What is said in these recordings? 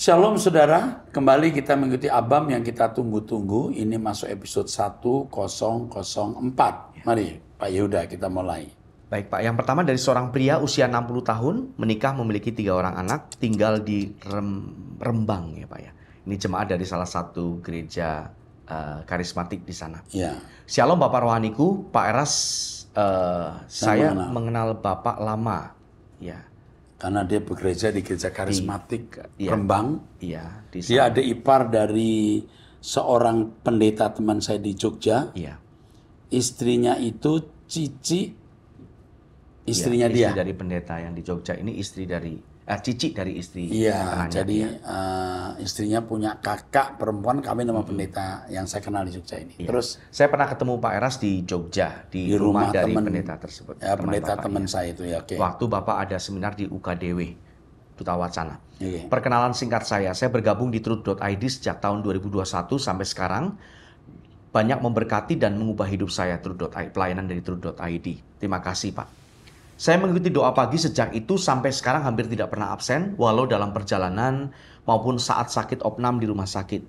Shalom saudara, kembali kita mengikuti Abam yang kita tunggu-tunggu. Ini masuk episode 1004. Mari Pak Yehuda kita mulai. Baik Pak, yang pertama dari seorang pria usia 60 tahun, menikah memiliki 3 orang anak, tinggal di Rembang ya Pak ya. Ini jemaat dari salah satu gereja karismatik di sana. Ya. Shalom Bapak Rohaniku, Pak Eras, saya mengenal Bapak lama. Ya. Karena dia bekerja di gereja karismatik Iya. Rembang. Iya. Dia adik ipar dari seorang pendeta teman saya di Jogja. Iya. Istrinya itu Cici, istrinya istri dia. dari pendeta yang di Jogja ini istri dari Cici dari istri. Iya, jadi istrinya punya kakak perempuan kawin sama pendeta yang saya kenal di Jogja ini. Iya. Terus saya pernah ketemu Pak Eras di Jogja di rumah dari pendeta tersebut. Ya, pendeta Bapak, teman saya itu ya. Oke. Waktu Bapak ada seminar di UKDW, Duta Wacana. Oke. Perkenalan singkat saya bergabung di Truth.id sejak tahun 2021 sampai sekarang. Banyak memberkati dan mengubah hidup saya pelayanan dari Truth.id. Terima kasih Pak. Saya mengikuti doa pagi sejak itu sampai sekarang hampir tidak pernah absen, walau dalam perjalanan maupun saat sakit opnam di rumah sakit.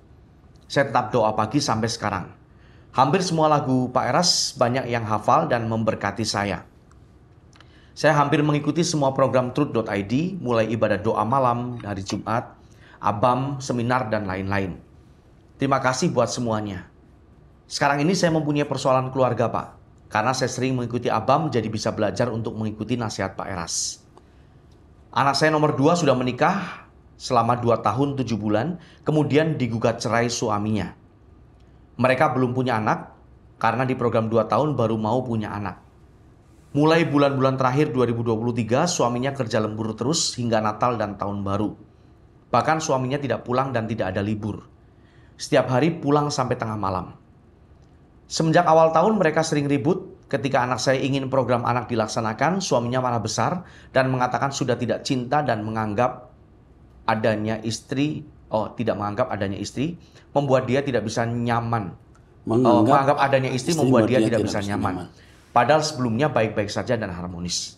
Saya tetap doa pagi sampai sekarang. Hampir semua lagu Pak Eras banyak yang hafal dan memberkati saya. Saya hampir mengikuti semua program Truth.id, mulai ibadah doa malam, hari Jumat, Abam, seminar, dan lain-lain. Terima kasih buat semuanya. Sekarang ini saya mempunyai persoalan keluarga Pak. Karena saya sering mengikuti Abam, jadi bisa belajar untuk mengikuti nasihat Pak Eras. Anak saya nomor 2 sudah menikah selama 2 tahun 7 bulan, kemudian digugat cerai suaminya. Mereka belum punya anak, karena di program 2 tahun baru mau punya anak. Mulai bulan-bulan terakhir 2023, suaminya kerja lembur terus hingga Natal dan Tahun Baru. Bahkan suaminya tidak pulang dan tidak ada libur. Setiap hari pulang sampai tengah malam. Semenjak awal tahun mereka sering ribut. Ketika anak saya ingin program anak dilaksanakan, suaminya marah besar dan mengatakan sudah tidak cinta dan menganggap adanya istri, tidak menganggap adanya istri, membuat dia tidak bisa nyaman. Menganggap adanya istri membuat dia tidak bisa nyaman. Padahal sebelumnya baik-baik saja dan harmonis.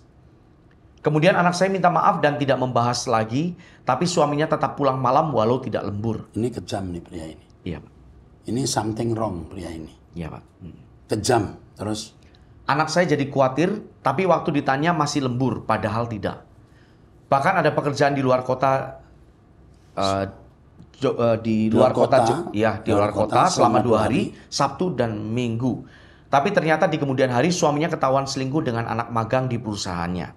Kemudian anak saya minta maaf dan tidak membahas lagi, tapi suaminya tetap pulang malam walau tidak lembur. Ini kejam nih pria ini. Iya Pak. Ini something wrong pria ini. Iya Pak. Kejam. Terus? Anak saya jadi khawatir, tapi waktu ditanya masih lembur, padahal tidak. Bahkan ada pekerjaan di luar kota, di luar kota selama 2 hari, Sabtu dan Minggu. Tapi ternyata di kemudian hari suaminya ketahuan selingkuh dengan anak magang di perusahaannya.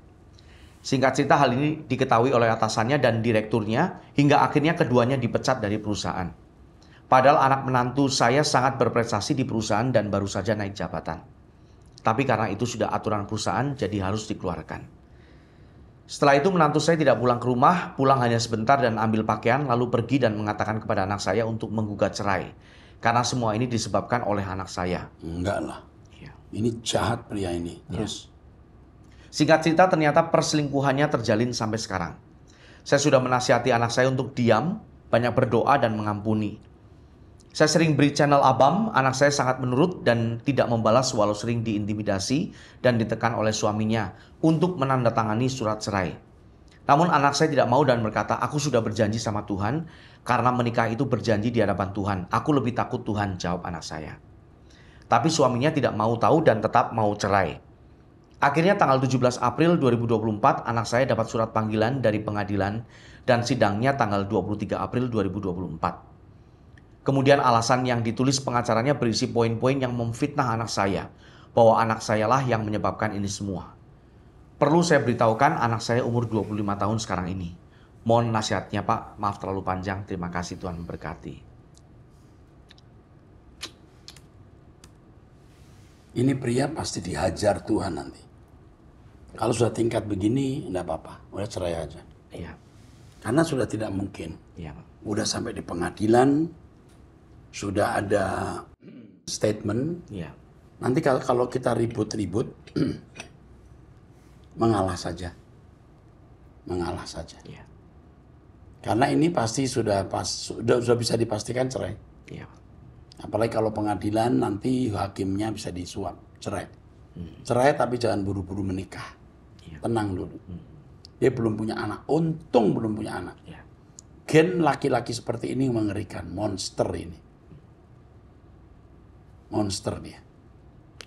Singkat cerita hal ini diketahui oleh atasannya dan direkturnya, hingga akhirnya keduanya dipecat dari perusahaan. Padahal anak menantu saya sangat berprestasi di perusahaan dan baru saja naik jabatan. Tapi karena itu sudah aturan perusahaan, jadi harus dikeluarkan. Setelah itu menantu saya tidak pulang ke rumah, pulang hanya sebentar dan ambil pakaian, lalu pergi dan mengatakan kepada anak saya untuk menggugat cerai. Karena semua ini disebabkan oleh anak saya. Enggak lah. Ya. Ini jahat pria ini. Terus? Singkat cerita ternyata perselingkuhannya terjalin sampai sekarang. Saya sudah menasihati anak saya untuk diam, banyak berdoa dan mengampuni. Saya sering beri channel Abam, anak saya sangat menurut dan tidak membalas walau sering diintimidasi dan ditekan oleh suaminya untuk menandatangani surat cerai. Namun anak saya tidak mau dan berkata, aku sudah berjanji sama Tuhan, karena menikah itu berjanji di hadapan Tuhan. Aku lebih takut Tuhan, jawab anak saya. Tapi suaminya tidak mau tahu dan tetap mau cerai. Akhirnya tanggal 17 April 2024, anak saya dapat surat panggilan dari pengadilan dan sidangnya tanggal 23 April 2024. Kemudian alasan yang ditulis pengacaranya berisi poin-poin yang memfitnah anak saya, bahwa anak saya lah yang menyebabkan ini semua. Perlu saya beritahukan anak saya umur 25 tahun sekarang ini. Mohon nasihatnya Pak, maaf terlalu panjang, terima kasih Tuhan memberkati. Ini pria pasti dihajar Tuhan nanti. Kalau sudah tingkat begini, enggak apa-apa. Udah cerai aja. Iya. Karena sudah tidak mungkin. Iya Pak. Udah sampai di pengadilan, sudah ada statement. Iya. Nanti kalau kita ribut-ribut, mengalah saja. Mengalah saja. Iya. Karena ini pasti sudah bisa dipastikan cerai. Iya. Apalagi kalau pengadilan nanti hakimnya bisa disuap cerai. Cerai tapi jangan buru-buru menikah. Iya. Tenang dulu. Dia belum punya anak. Untung belum punya anak. Iya. Gen laki-laki seperti ini mengerikan, monster ini. Monster dia.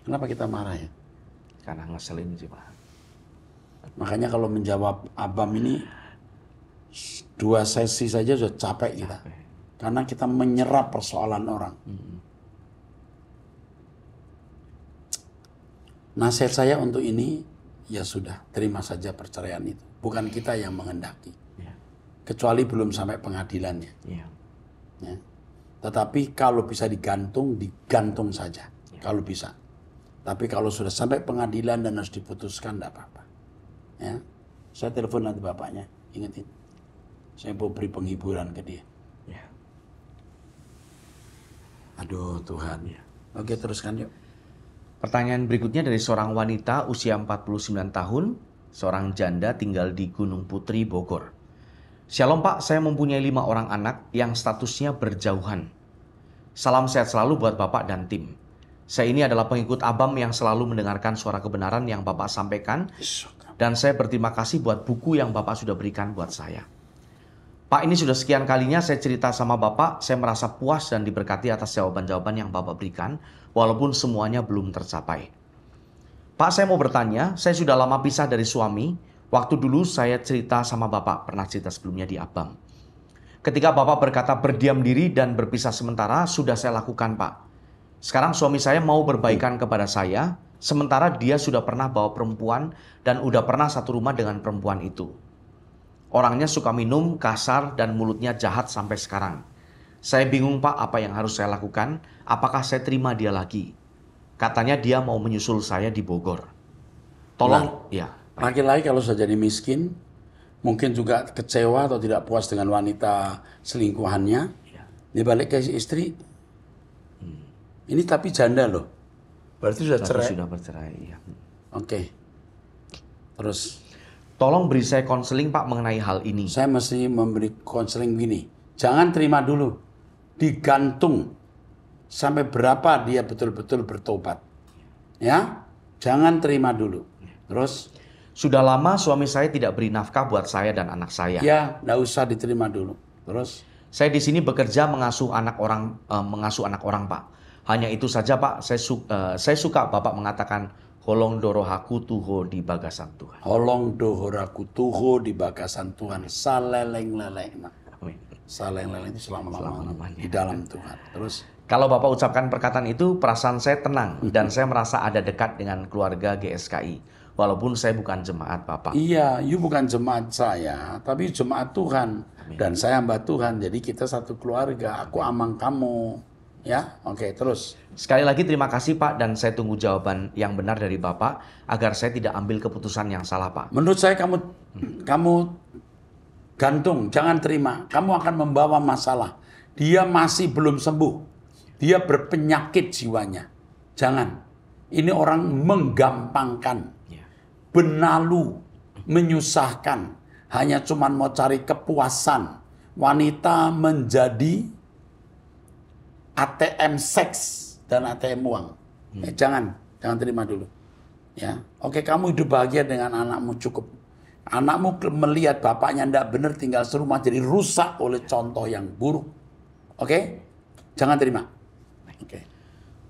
Kenapa kita marah ya? Karena ngeselin sih Pak. Makanya kalau menjawab Abam ini 2 sesi saja sudah capek kita. Karena kita menyerap persoalan orang. Nasihat saya untuk ini, ya sudah, terima saja perceraian itu. Bukan kita yang menghendaki. Kecuali belum sampai pengadilannya. Ya. Tetapi kalau bisa digantung, digantung saja. Kalau bisa. Tapi kalau sudah sampai pengadilan dan harus diputuskan, tidak apa-apa. Ya. Saya telepon nanti bapaknya, ingetin. Saya mau beri penghiburan ke dia. Aduh Tuhan. Oke, teruskan yuk. Pertanyaan berikutnya dari seorang wanita usia 49 tahun, seorang janda tinggal di Gunung Putri, Bogor. Shalom Pak, saya mempunyai 5 orang anak yang statusnya berjauhan. Salam sehat selalu buat Bapak dan tim. Saya ini adalah pengikut Abam yang selalu mendengarkan suara kebenaran yang Bapak sampaikan. Dan saya berterima kasih buat buku yang Bapak sudah berikan buat saya. Pak, ini sudah sekian kalinya saya cerita sama Bapak, saya merasa puas dan diberkati atas jawaban-jawaban yang Bapak berikan, walaupun semuanya belum tercapai. Pak, saya mau bertanya, saya sudah lama pisah dari suami. Waktu dulu saya cerita sama Bapak, pernah cerita sebelumnya di Abam. Ketika Bapak berkata berdiam diri dan berpisah sementara, sudah saya lakukan Pak. Sekarang suami saya mau berbaikan kepada saya, sementara dia sudah pernah bawa perempuan dan udah pernah satu rumah dengan perempuan itu. Orangnya suka minum, kasar, dan mulutnya jahat sampai sekarang. Saya bingung Pak apa yang harus saya lakukan, apakah saya terima dia lagi. Katanya dia mau menyusul saya di Bogor. Tolong, ya. Laki-laki kalau sudah jadi miskin, mungkin juga kecewa atau tidak puas dengan wanita selingkuhannya, dia balik ke istri. Ini tapi janda loh, berarti sudah cerai. Sudah bercerai, ya. Oke. Terus, tolong beri saya konseling Pak mengenai hal ini. saya mesti memberi konseling gini, jangan terima dulu, digantung sampai berapa dia betul-betul bertobat. Ya, jangan terima dulu. Terus, sudah lama suami saya tidak beri nafkah buat saya dan anak saya. ya, nggak usah diterima dulu. Terus, saya di sini bekerja mengasuh anak orang Pak. Hanya itu saja Pak, saya suka Bapak mengatakan holong dorohaku tuho di bagasan Tuhan. holong dohoraku tuho di bagasan Tuhan, saleleng-leleng. Amin. Saleleng-leleng itu selama-lamanya di dalam Tuhan. Terus, Kalau Bapak ucapkan perkataan itu, perasaan saya tenang dan saya merasa ada dekat dengan keluarga GSKI. Walaupun saya bukan jemaat Bapak. iya, you bukan jemaat saya, tapi jemaat Tuhan. Dan saya hamba Tuhan, jadi kita satu keluarga. Aku amang kamu. Ya, oke, terus. Sekali lagi terima kasih Pak dan saya tunggu jawaban yang benar dari Bapak agar saya tidak ambil keputusan yang salah Pak. Menurut saya kamu gantung, jangan terima. Kamu akan membawa masalah. Dia masih belum sembuh. Dia berpenyakit jiwanya. Jangan. Ini orang menggampangkan. Benalu, menyusahkan, hanya cuman mau cari kepuasan. Wanita menjadi ATM seks dan ATM uang. Jangan terima dulu. Ya, oke, kamu hidup bahagia dengan anakmu cukup. Anakmu melihat bapaknya tidak benar tinggal serumah jadi rusak oleh contoh yang buruk. Oke, jangan terima. Oke.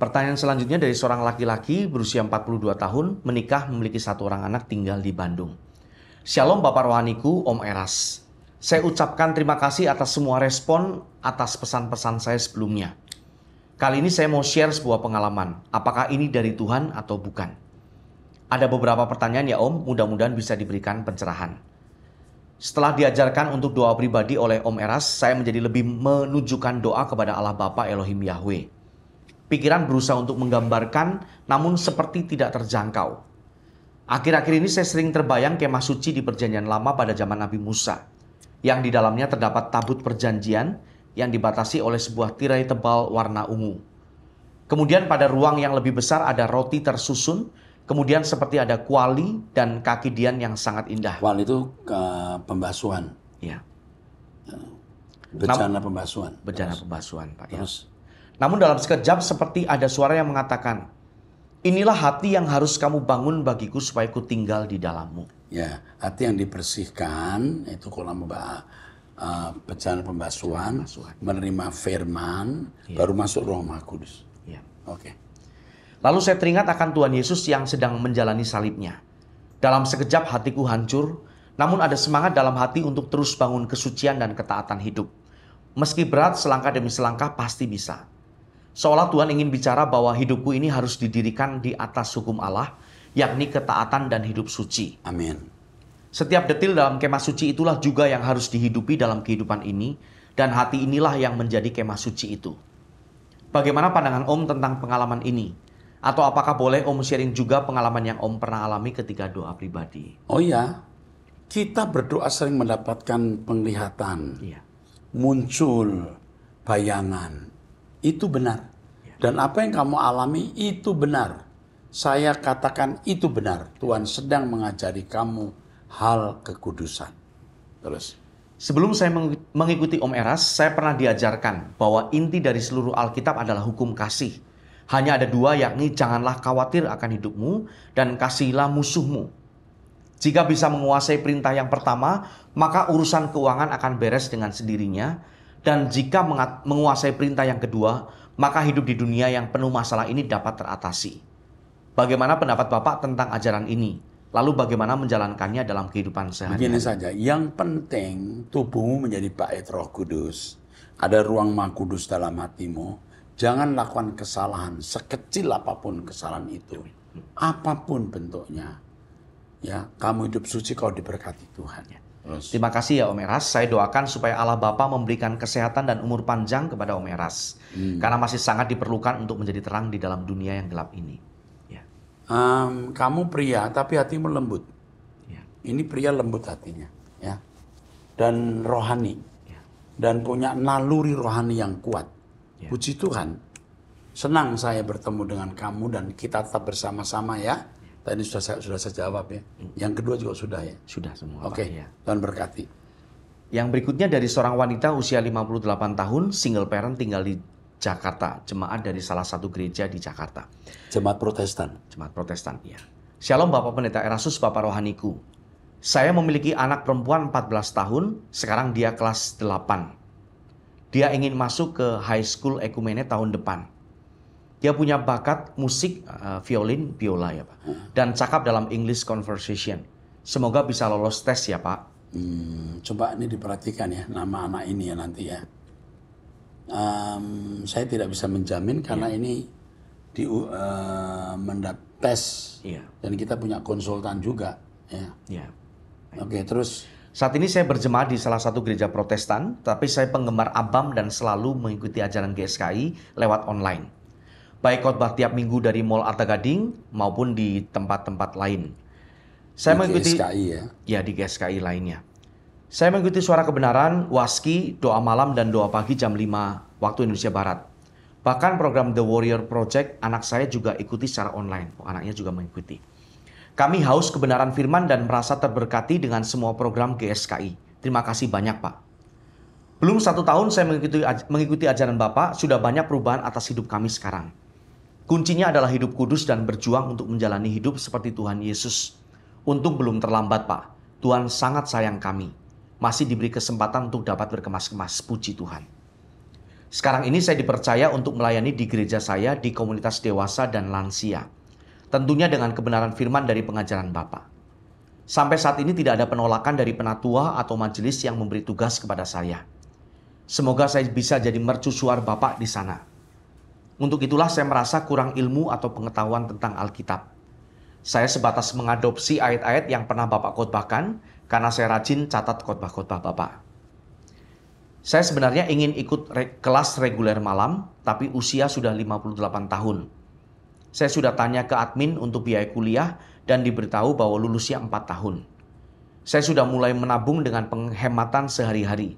Pertanyaan selanjutnya dari seorang laki-laki berusia 42 tahun, menikah memiliki 1 orang anak tinggal di Bandung. Shalom Bapak Rohaniku, Om Eras. Saya ucapkan terima kasih atas semua respon atas pesan-pesan saya sebelumnya. Kali ini saya mau share sebuah pengalaman. Apakah ini dari Tuhan atau bukan? Ada beberapa pertanyaan ya Om, mudah-mudahan bisa diberikan pencerahan. Setelah diajarkan untuk doa pribadi oleh Om Eras, saya menjadi lebih menunjukkan doa kepada Allah Bapa Elohim Yahweh. Pikiran berusaha untuk menggambarkan, namun seperti tidak terjangkau. Akhir-akhir ini saya sering terbayang kemah suci di Perjanjian Lama pada zaman Nabi Musa, yang di dalamnya terdapat tabut perjanjian yang dibatasi oleh sebuah tirai tebal warna ungu. Kemudian pada ruang yang lebih besar ada roti tersusun, kemudian seperti ada kuali dan kaki dian yang sangat indah. Wal itu pembasuhan. Ya. Bejana pembasuhan. Bejana pembasuhan, Pak. Ya. Terus. Namun dalam sekejap seperti ada suara yang mengatakan, inilah hati yang harus kamu bangun bagiku supaya ku tinggal di dalammu. Ya, hati yang dibersihkan itu kolam perjalanan pembasuhan, menerima firman, baru masuk Roh Maha Kudus. Oke. Lalu saya teringat akan Tuhan Yesus yang sedang menjalani salibnya. Dalam sekejap hatiku hancur, namun ada semangat dalam hati untuk terus bangun kesucian dan ketaatan hidup. Meski berat, selangkah demi selangkah pasti bisa. Seolah Tuhan ingin bicara bahwa hidupku ini harus didirikan di atas hukum Allah, yakni ketaatan dan hidup suci. Amin. Setiap detil dalam kemah suci itulah juga yang harus dihidupi dalam kehidupan ini, dan hati inilah yang menjadi kemah suci itu. Bagaimana pandangan Om tentang pengalaman ini? Atau apakah boleh Om sharing juga pengalaman yang Om pernah alami ketika doa pribadi? Oh ya, kita berdoa sering mendapatkan penglihatan, muncul bayangan. Itu benar. Dan apa yang kamu alami itu benar. Saya katakan itu benar. Tuhan sedang mengajari kamu hal kekudusan. Terus. Sebelum saya mengikuti Om Eras, saya pernah diajarkan bahwa inti dari seluruh Alkitab adalah hukum kasih. Hanya ada dua, yakni janganlah khawatir akan hidupmu dan kasihilah musuhmu. Jika bisa menguasai perintah yang pertama, maka urusan keuangan akan beres dengan sendirinya. Dan jika menguasai perintah yang kedua, maka hidup di dunia yang penuh masalah ini dapat teratasi. Bagaimana pendapat Bapak tentang ajaran ini? Lalu bagaimana menjalankannya dalam kehidupan sehari-hari? Begini saja, yang penting tubuhmu menjadi bait Roh Kudus. Ada ruang Maha Kudus dalam hatimu. Jangan lakukan kesalahan, sekecil apapun kesalahan itu. Apapun bentuknya. Ya, kamu hidup suci kau diberkati Tuhan. Terus. Terima kasih ya Om Eras. Saya doakan supaya Allah Bapa memberikan kesehatan dan umur panjang kepada Om Eras. Karena masih sangat diperlukan untuk menjadi terang di dalam dunia yang gelap ini. Ya. Kamu pria tapi hatimu lembut. Ya. Ini pria lembut hatinya. Ya. Dan rohani. Ya. Dan punya naluri rohani yang kuat. Ya. Puji Tuhan. Senang saya bertemu dengan kamu dan kita tetap bersama-sama ya. Tadi sudah saya jawab ya. Yang kedua juga sudah ya? Sudah semua. Oke, ya. Tuhan berkati. Yang berikutnya dari seorang wanita usia 58 tahun, single parent tinggal di Jakarta. Jemaat dari salah satu gereja di Jakarta. Jemaat Protestan? Jemaat Protestan, ya. Shalom Bapak Pendeta Erasus, Bapak Rohaniku. Saya memiliki anak perempuan 14 tahun, sekarang dia kelas 8. Dia ingin masuk ke high school ekumene tahun depan. Dia punya bakat musik, violin, biola ya Pak. Dan cakap dalam English conversation. Semoga bisa lolos tes ya Pak. Coba ini diperhatikan ya, nama anak ini ya nanti ya. Saya tidak bisa menjamin karena ini tes. Dan kita punya konsultan juga. Ya. Oke, terus. Saat ini saya berjemaat di salah satu gereja Protestan. Tapi saya penggemar ABAM dan selalu mengikuti ajaran GSKI lewat online. Baik khotbah tiap minggu dari Mall Arta Gading maupun di tempat-tempat lain. Saya mengikuti GSKI ya? Ya, di GSKI lainnya. Saya mengikuti Suara Kebenaran, Waski, doa malam dan doa pagi jam 5 waktu Indonesia Barat. Bahkan program The Warrior Project anak saya juga ikuti secara online. Anaknya juga mengikuti. Kami haus kebenaran firman dan merasa terberkati dengan semua program GSKI. Terima kasih banyak Pak. Belum 1 tahun saya mengikuti ajaran Bapak, sudah banyak perubahan atas hidup kami sekarang. Kuncinya adalah hidup kudus dan berjuang untuk menjalani hidup seperti Tuhan Yesus. Untung belum terlambat Pak. Tuhan sangat sayang kami. Masih diberi kesempatan untuk dapat berkemas-kemas. Puji Tuhan. Sekarang ini saya dipercaya untuk melayani di gereja saya di komunitas dewasa dan lansia. Tentunya dengan kebenaran firman dari pengajaran Bapak. Sampai saat ini tidak ada penolakan dari penatua atau majelis yang memberi tugas kepada saya. Semoga saya bisa jadi mercusuar Bapak di sana. Untuk itulah saya merasa kurang ilmu atau pengetahuan tentang Alkitab. Saya sebatas mengadopsi ayat-ayat yang pernah Bapak khotbahkan karena saya rajin catat khotbah-khotbah Bapak. Saya sebenarnya ingin ikut kelas reguler malam, tapi usia sudah 58 tahun. Saya sudah tanya ke admin untuk biaya kuliah dan diberitahu bahwa lulusnya 4 tahun. Saya sudah mulai menabung dengan penghematan sehari-hari.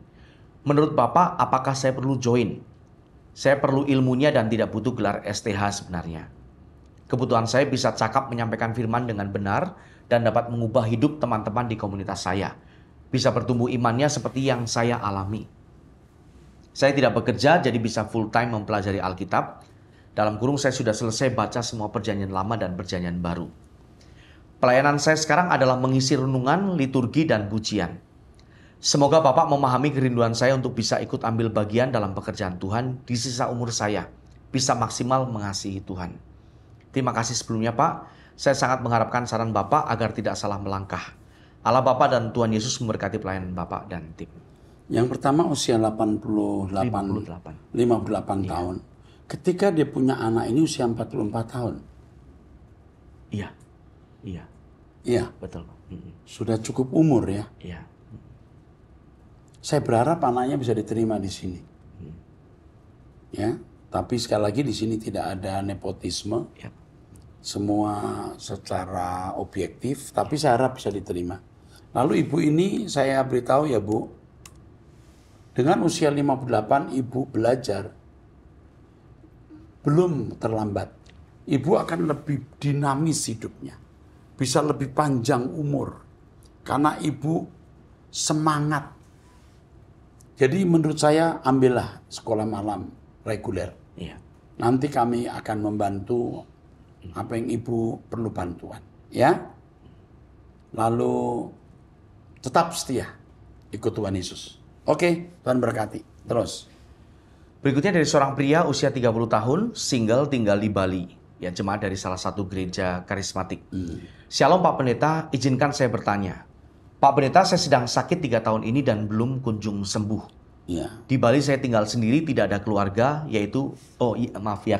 Menurut Bapak, apakah saya perlu join? Saya perlu ilmunya dan tidak butuh gelar STH sebenarnya. Kebutuhan saya bisa cakap menyampaikan firman dengan benar dan dapat mengubah hidup teman-teman di komunitas saya. Bisa bertumbuh imannya seperti yang saya alami. Saya tidak bekerja jadi bisa full time mempelajari Alkitab. Dalam kurung saya sudah selesai baca semua perjanjian lama dan perjanjian baru. Pelayanan saya sekarang adalah mengisi renungan, liturgi, dan pujian. Semoga Bapak memahami kerinduan saya untuk bisa ikut ambil bagian dalam pekerjaan Tuhan di sisa umur saya, bisa maksimal mengasihi Tuhan. Terima kasih sebelumnya Pak, saya sangat mengharapkan saran Bapak agar tidak salah melangkah. Allah Bapak dan Tuhan Yesus memberkati pelayanan Bapak dan tim. Yang pertama usia 58 tahun. Ketika dia punya anak ini usia 44 tahun. Iya. Iya. Betul. Sudah cukup umur ya. Iya. Saya berharap anaknya bisa diterima di sini. Ya, tapi sekali lagi di sini tidak ada nepotisme. Ya. Semua secara objektif, tapi saya harap bisa diterima. Lalu ibu ini saya beritahu ya Bu, dengan usia 58 ibu belajar, belum terlambat. Ibu akan lebih dinamis hidupnya, bisa lebih panjang umur, karena ibu semangat. Jadi menurut saya ambillah sekolah malam reguler. Iya. Nanti kami akan membantu apa yang ibu perlu bantuan, ya. Lalu tetap setia ikut Tuhan Yesus. Oke, Tuhan berkati. Terus. Berikutnya dari seorang pria usia 30 tahun, single, tinggal di Bali. Ya, jemaat dari salah satu gereja karismatik. Shalom Pak Pendeta, izinkan saya bertanya. Pak Pendeta, saya sedang sakit 3 tahun ini dan belum kunjung sembuh. Ya. Di Bali saya tinggal sendiri, tidak ada keluarga, yaitu,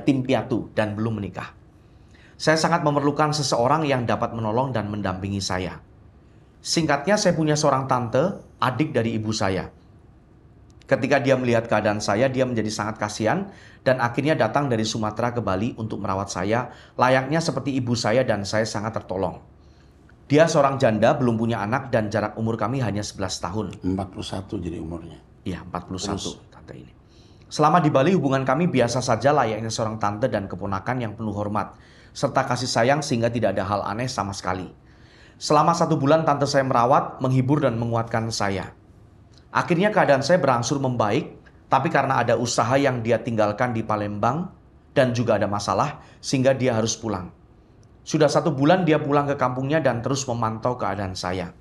tim piatu dan belum menikah. Saya sangat memerlukan seseorang yang dapat menolong dan mendampingi saya. Singkatnya, saya punya seorang tante, adik dari ibu saya. Ketika dia melihat keadaan saya, dia menjadi sangat kasihan dan akhirnya datang dari Sumatera ke Bali untuk merawat saya, layaknya seperti ibu saya dan saya sangat tertolong. Dia seorang janda, belum punya anak dan jarak umur kami hanya 11 tahun. 41 jadi umurnya. Iya, 41 tante ini. Selama di Bali hubungan kami biasa saja layaknya seorang tante dan keponakan yang penuh hormat, serta kasih sayang sehingga tidak ada hal aneh sama sekali. Selama 1 bulan tante saya merawat, menghibur dan menguatkan saya. Akhirnya keadaan saya berangsur membaik, tapi karena ada usaha yang dia tinggalkan di Palembang dan juga ada masalah sehingga dia harus pulang. Sudah 1 bulan dia pulang ke kampungnya dan terus memantau keadaan saya.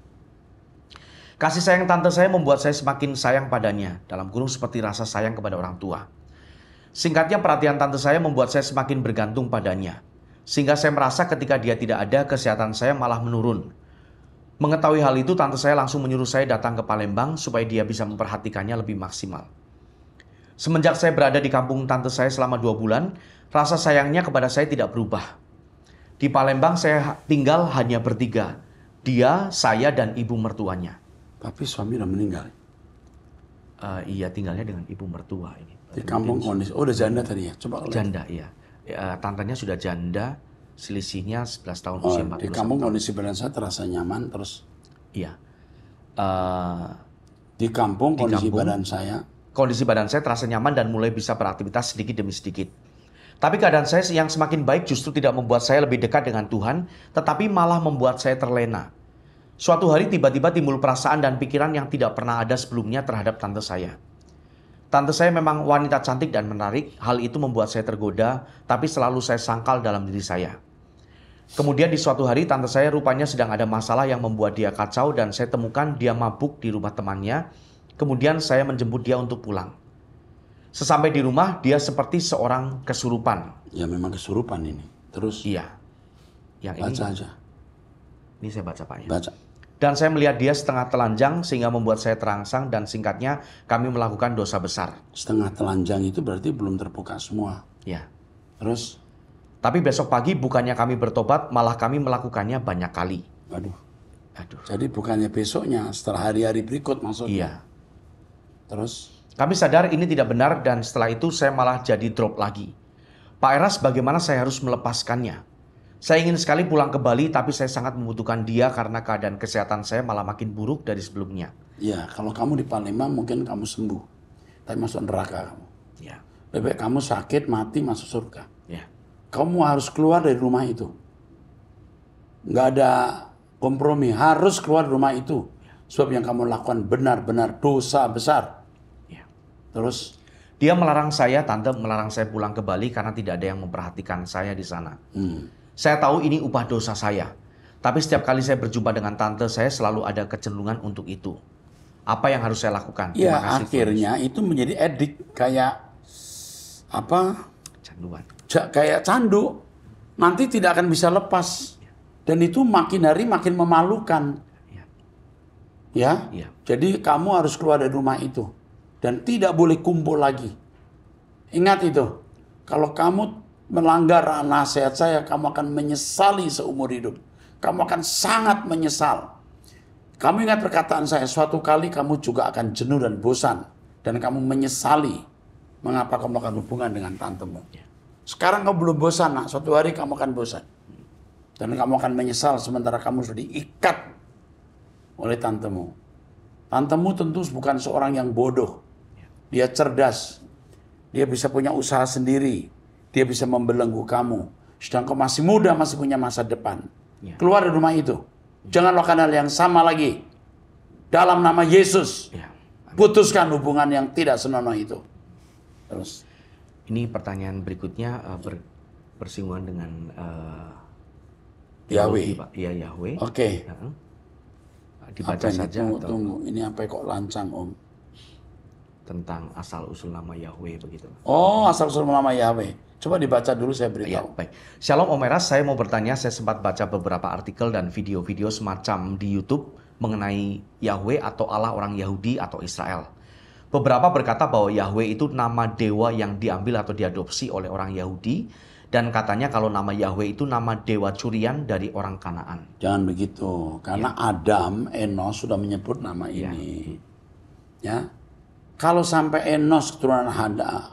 Kasih sayang tante saya membuat saya semakin sayang padanya, dalam kurung seperti rasa sayang kepada orang tua. Singkatnya perhatian tante saya membuat saya semakin bergantung padanya. Sehingga saya merasa ketika dia tidak ada, kesehatan saya malah menurun. Mengetahui hal itu, tante saya langsung menyuruh saya datang ke Palembang supaya dia bisa memperhatikannya lebih maksimal. Semenjak saya berada di kampung tante saya selama 2 bulan, rasa sayangnya kepada saya tidak berubah. Di Palembang saya tinggal hanya bertiga. Dia, saya, dan ibu mertuanya. Tapi suami udah meninggal. Iya, tinggalnya dengan ibu mertua ini. Di kampung kondisi. Oh, udah janda tadi ya? Coba lihat. Janda, iya. Tantenya sudah janda, selisihnya 11 tahun usia 41 di kampung tahun. kondisi badan saya terasa nyaman terus. Iya. Di kampung kondisi badan saya terasa nyaman dan mulai bisa beraktivitas sedikit demi sedikit. Tapi keadaan saya yang semakin baik justru tidak membuat saya lebih dekat dengan Tuhan, tetapi malah membuat saya terlena. Suatu hari tiba-tiba timbul perasaan dan pikiran yang tidak pernah ada sebelumnya terhadap tante saya. Tante saya memang wanita cantik dan menarik, hal itu membuat saya tergoda, tapi selalu saya sangkal dalam diri saya. Kemudian di suatu hari tante saya rupanya sedang ada masalah yang membuat dia kacau dan saya temukan dia mabuk di rumah temannya. Kemudian saya menjemput dia untuk pulang. Sesampai di rumah, dia seperti seorang kesurupan. Ya memang kesurupan ini. Terus? Iya. Yang baca aja. Ini saya baca Pak ya. Baca. Dan saya melihat dia setengah telanjang sehingga membuat saya terangsang dan singkatnya kami melakukan dosa besar. Setengah telanjang itu berarti belum terbuka semua. Ya. Terus? Tapi besok pagi bukannya kami bertobat, malah kami melakukannya banyak kali. Aduh. Jadi bukannya besoknya, setelah hari-hari berikut maksudnya. Iya. Terus? Kami sadar ini tidak benar dan setelah itu saya malah jadi drop lagi. Pak Eras, bagaimana saya harus melepaskannya? Saya ingin sekali pulang ke Bali tapi saya sangat membutuhkan dia karena keadaan kesehatan saya malah makin buruk dari sebelumnya. Ya, kalau kamu di Palembang mungkin kamu sembuh. Tapi masuk neraka kamu. Ya. Lebih baik kamu sakit, mati, masuk surga. Ya. Kamu harus keluar dari rumah itu. Nggak ada kompromi, harus keluar dari rumah itu. Sebab yang kamu lakukan benar-benar dosa besar. Terus dia melarang saya, tante melarang saya pulang ke Bali karena tidak ada yang memperhatikan saya di sana. Saya tahu ini upah dosa saya. Tapi setiap kali saya berjumpa dengan tante saya selalu ada kecenderungan untuk itu. Apa yang harus saya lakukan? Ya, Terima kasih. akhirnya itu menjadi edik, kayak apa? Canduan. Kayak candu. Nanti tidak akan bisa lepas. Dan itu makin hari makin memalukan. Ya. Jadi kamu harus keluar dari rumah itu dan tidak boleh kumpul lagi. Ingat itu. Kalau kamu melanggar nasihat saya, kamu akan menyesali seumur hidup. Kamu akan sangat menyesal. Kamu ingat perkataan saya, suatu kali kamu juga akan jenuh dan bosan. Dan kamu menyesali mengapa kamu melakukan hubungan dengan tantemu. Sekarang kamu belum bosan, nak. Suatu hari kamu akan bosan. Dan kamu akan menyesal sementara kamu sudah diikat oleh tantemu. Tantemu tentu bukan seorang yang bodoh. Dia cerdas. Dia bisa punya usaha sendiri. Dia bisa membelenggu kamu. Sedang kau masih muda, masih punya masa depan. Keluar dari rumah itu. Jangan lakukan hal yang sama lagi. Dalam nama Yesus. Putuskan hubungan yang tidak senonoh itu. Terus. Ini pertanyaan berikutnya bersinggungan dengan Yahweh. Iya, Yahweh. Oke. Dibaca apa saja. Tunggu. Ini apa kok lancang, Om? Tentang asal-usul nama Yahweh begitu. Oh, asal-usul nama Yahweh. Coba dibaca dulu, saya beritahu. Ya, baik. Shalom Om Eras, saya mau bertanya, saya sempat baca beberapa artikel dan video-video semacam di YouTube mengenai Yahweh atau Allah orang Yahudi atau Israel. Beberapa berkata bahwa Yahweh itu nama dewa yang diambil atau diadopsi oleh orang Yahudi, dan katanya kalau nama Yahweh itu nama dewa curian dari orang Kanaan. Jangan begitu, karena Adam, Enos sudah menyebut nama ini. Ya. Kalau sampai Enos keturunan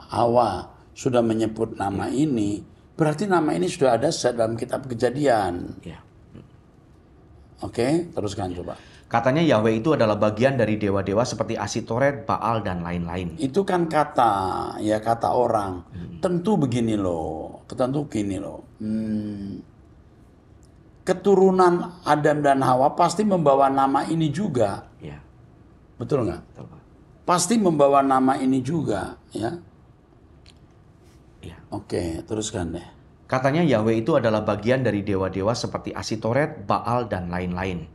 Hawa sudah menyebut nama ini, berarti nama ini sudah ada dalam kitab Kejadian. Oke, teruskan coba. Katanya Yahweh itu adalah bagian dari dewa-dewa seperti Asitoret, Baal, dan lain-lain. Itu kan kata orang. Tentu begini loh, keturunan Adam dan Hawa pasti membawa nama ini juga. Betul nggak? Pasti membawa nama ini juga, ya. Oke, teruskan deh. Katanya Yahweh itu adalah bagian dari dewa-dewa seperti Asitoret, Baal, dan lain-lain.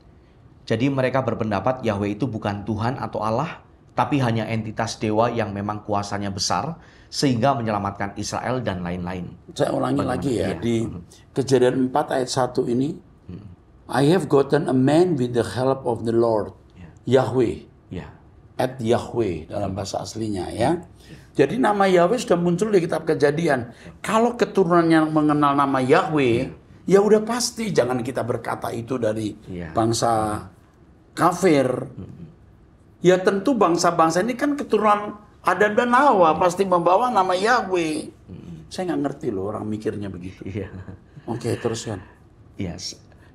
Jadi mereka berpendapat Yahweh itu bukan Tuhan atau Allah, tapi hanya entitas dewa yang memang kuasanya besar, sehingga menyelamatkan Israel dan lain-lain. Saya ulangi lagi ya, di Kejadian 4 ayat 1 ini, I have gotten a man with the help of the Lord, Yahweh, at Yahweh dalam bahasa aslinya ya. Jadi nama Yahweh sudah muncul di kitab Kejadian. Kalau keturunannya mengenal nama Yahweh, ya udah pasti jangan kita berkata itu dari bangsa kafir. Ya tentu bangsa-bangsa ini kan keturunan Adam dan Hawa, pasti membawa nama Yahweh. Saya nggak ngerti loh orang mikirnya begitu. Oke, teruskan.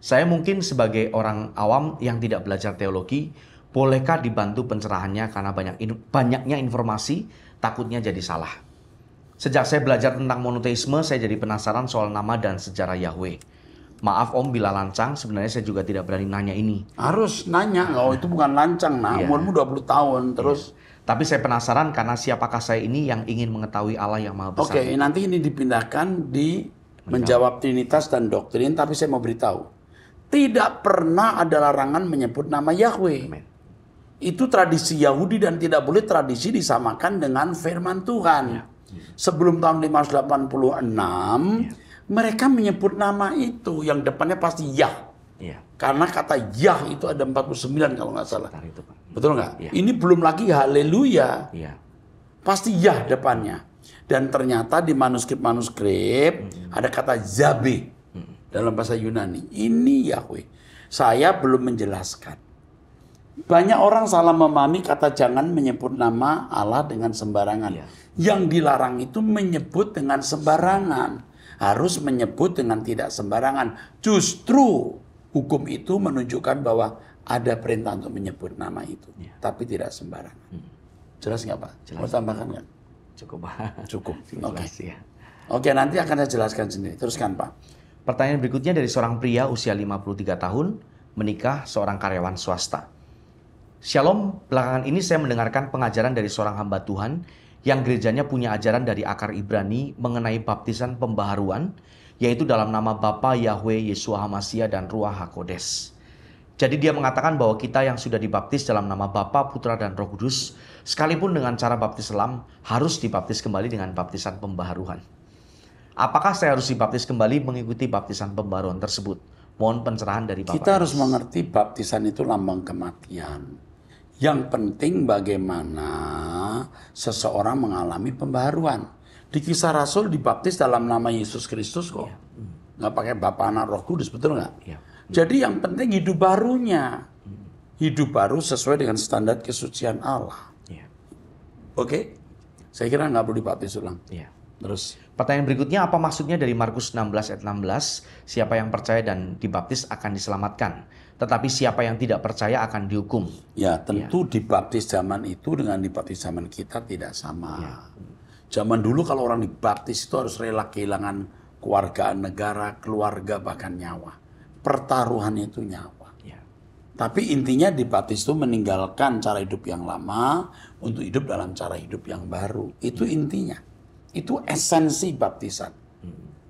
Saya mungkin sebagai orang awam yang tidak belajar teologi, bolehkah dibantu pencerahannya karena banyaknya informasi, takutnya jadi salah. Sejak saya belajar tentang monoteisme, saya jadi penasaran soal nama dan sejarah Yahweh. Maaf Om bila lancang, sebenarnya saya juga tidak berani nanya ini. Harus nanya, itu bukan lancang, umurmu 20 tahun, terus. Tapi saya penasaran karena siapakah saya ini yang ingin mengetahui Allah yang Maha Besar. Oke, nanti ini dipindahkan di menjawab Trinitas dan doktrin, tapi saya mau beritahu. Tidak pernah ada larangan menyebut nama Yahweh. Amen. Itu tradisi Yahudi dan tidak boleh tradisi disamakan dengan firman Tuhan. Sebelum tahun 586, mereka menyebut nama itu yang depannya pasti Yah. Karena kata Yah itu ada 49 kalau nggak salah. Betul nggak? Ini belum lagi haleluya. Pasti Yah depannya. Dan ternyata di manuskrip ada kata Zabe dalam bahasa Yunani. Ini Yahweh. Saya belum menjelaskan. Banyak orang salah memahami kata jangan menyebut nama Allah dengan sembarangan. Yang dilarang itu menyebut dengan sembarangan. Harus menyebut dengan tidak sembarangan. Justru hukum itu menunjukkan bahwa ada perintah untuk menyebut nama itu. Tapi tidak sembarangan. Jelas nggak Pak? Jelas. Mau tambahkan nggak? Cukup Pak. Cukup. Oke. Oke, nanti akan saya jelaskan sendiri. Teruskan Pak. Pertanyaan berikutnya dari seorang pria usia 53 tahun, menikah seorang karyawan swasta. Shalom, belakangan ini saya mendengarkan pengajaran dari seorang hamba Tuhan yang gerejanya punya ajaran dari akar Ibrani mengenai baptisan pembaharuan, yaitu dalam nama Bapa, Yahweh, Yeshua HaMashiach, dan Ruach HaKodes. Jadi dia mengatakan bahwa kita yang sudah dibaptis dalam nama Bapa, Putra, dan Roh Kudus, sekalipun dengan cara baptis selam, harus dibaptis kembali dengan baptisan pembaharuan. Apakah saya harus dibaptis kembali mengikuti baptisan pembaharuan tersebut? Mohon pencerahan dari Bapak. Kita harus mengerti baptisan itu lambang kematian. Yang penting bagaimana seseorang mengalami pembaharuan. Di Kisah Rasul dibaptis dalam nama Yesus Kristus kok. Nggak pakai Bapa, Anak, Roh Kudus, betul nggak? Ya. Jadi yang penting hidup barunya. Hidup baru sesuai dengan standar kesucian Allah. Ya. Oke? Saya kira nggak perlu dibaptis ulang. Ya. Terus. Pertanyaan berikutnya, apa maksudnya dari Markus 16 ayat 16? Siapa yang percaya dan dibaptis akan diselamatkan. Tetapi siapa yang tidak percaya akan dihukum. Ya, tentu dibaptis zaman itu dengan dibaptis zaman kita tidak sama. Ya. Zaman dulu kalau orang dibaptis itu harus rela kehilangan kewargaan negara, keluarga, bahkan nyawa. Pertaruhannya itu nyawa. Ya. Tapi intinya dibaptis itu meninggalkan cara hidup yang lama untuk hidup dalam cara hidup yang baru. Itu intinya. Itu esensi baptisan.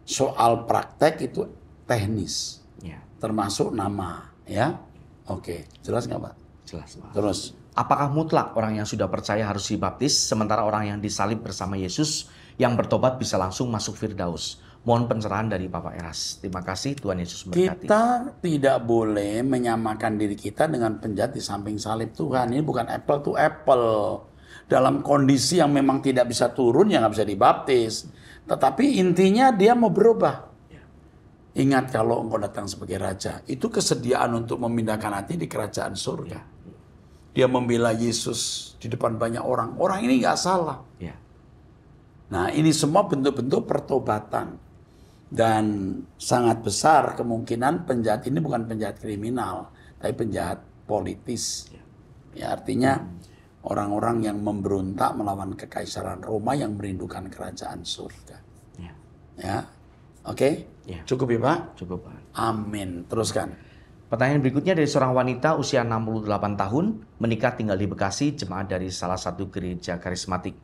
Soal praktek itu teknis. Ya. Termasuk nama. Ya, oke. Jelas nggak Pak? Jelas Pak. Terus. Apakah mutlak orang yang sudah percaya harus dibaptis, sementara orang yang disalib bersama Yesus yang bertobat bisa langsung masuk Firdaus? Mohon pencerahan dari Bapak Eras. Terima kasih, Tuhan Yesus memberkati. Kita tidak boleh menyamakan diri kita dengan penjahat di samping salib Tuhan. Ini bukan apple to apple. Dalam kondisi yang memang tidak bisa turun, ya nggak bisa dibaptis. Tetapi intinya dia mau berubah. Ingat kalau engkau datang sebagai raja, itu kesediaan untuk memindahkan hati di kerajaan surga. Dia membela Yesus di depan banyak orang. Orang ini nggak salah. Nah ini semua bentuk-bentuk pertobatan. Dan sangat besar kemungkinan penjahat ini bukan penjahat kriminal, tapi penjahat politis. Ya, artinya orang-orang yang memberontak melawan kekaisaran Roma yang merindukan kerajaan surga. Ya, oke? Ya. Cukup ya Pak? Cukup Pak. Amin. Teruskan. Pertanyaan berikutnya dari seorang wanita usia 68 tahun, menikah tinggal di Bekasi, jemaat dari salah satu gereja karismatik.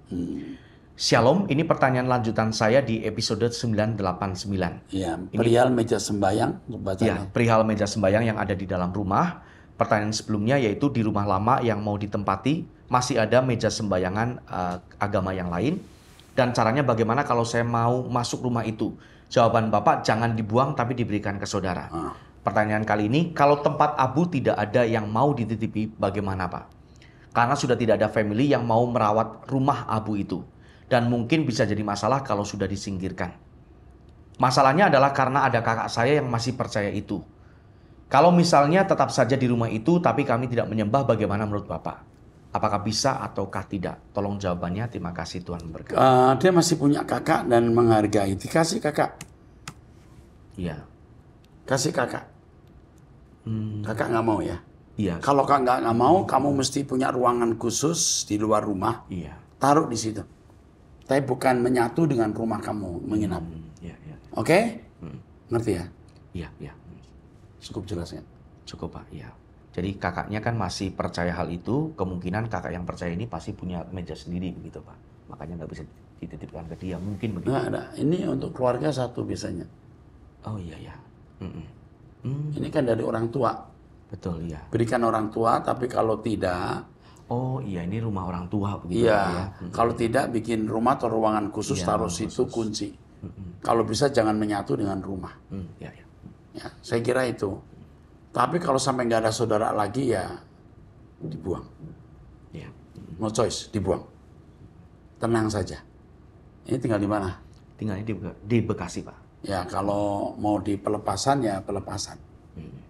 Shalom, ini pertanyaan lanjutan saya di episode 989. Ya, perihal meja sembahyang. Ya, perihal meja sembahyang yang ada di dalam rumah. Pertanyaan sebelumnya yaitu di rumah lama yang mau ditempati, masih ada meja sembahyangan agama yang lain. Dan caranya bagaimana kalau saya mau masuk rumah itu? Jawaban Bapak, jangan dibuang tapi diberikan ke saudara. Pertanyaan kali ini, kalau tempat abu tidak ada yang mau dititipi, bagaimana Pak? Karena sudah tidak ada family yang mau merawat rumah abu itu. Dan mungkin bisa jadi masalah kalau sudah disingkirkan. Masalahnya adalah karena ada kakak saya yang masih percaya itu. Kalau misalnya tetap saja di rumah itu, tapi kami tidak menyembah, bagaimana menurut Bapak? Apakah bisa ataukah tidak? Tolong jawabannya, terima kasih Tuhan memberkati. Dia masih punya kakak dan menghargai. Dikasih kakak. Iya. Kasih kakak. Kakak nggak mau ya? Iya. Kalau kakak nggak mau, kamu mesti punya ruangan khusus di luar rumah. Iya. Taruh di situ. Tapi bukan menyatu dengan rumah kamu menginap. Iya. Oke? Ngerti ya? Iya. Cukup jelas ya? Cukup Pak, iya. Jadi kakaknya kan masih percaya hal itu, kemungkinan kakak yang percaya ini pasti punya meja sendiri begitu Pak. Makanya nggak bisa dititipkan ke dia, mungkin begitu. Nggak ada, ini untuk keluarga satu biasanya. Oh iya. Ini kan dari orang tua. Betul, iya. Berikan orang tua, tapi kalau tidak... Oh iya, ini rumah orang tua begitu Iya, ya. Kalau tidak bikin rumah atau ruangan khusus, taruh situ kunci. Kalau bisa jangan menyatu dengan rumah. Ya, saya kira itu. Tapi kalau sampai nggak ada saudara lagi ya dibuang. Ya. No choice, dibuang. Tenang saja. Ini tinggal di mana? Tinggalnya di Bekasi Pak. Ya kalau mau di pelepasan ya pelepasan.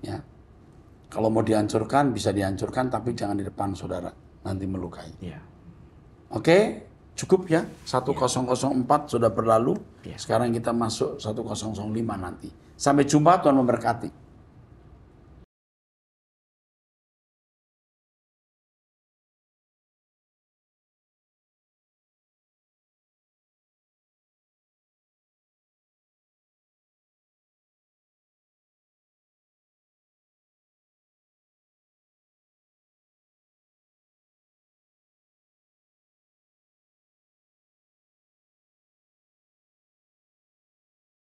Ya. Kalau mau dihancurkan bisa dihancurkan, tapi jangan di depan saudara, nanti melukai. Ya. Oke, cukup ya. 1004 sudah berlalu. Ya. Sekarang kita masuk 1005 nanti. Sampai jumpa, Tuhan memberkati.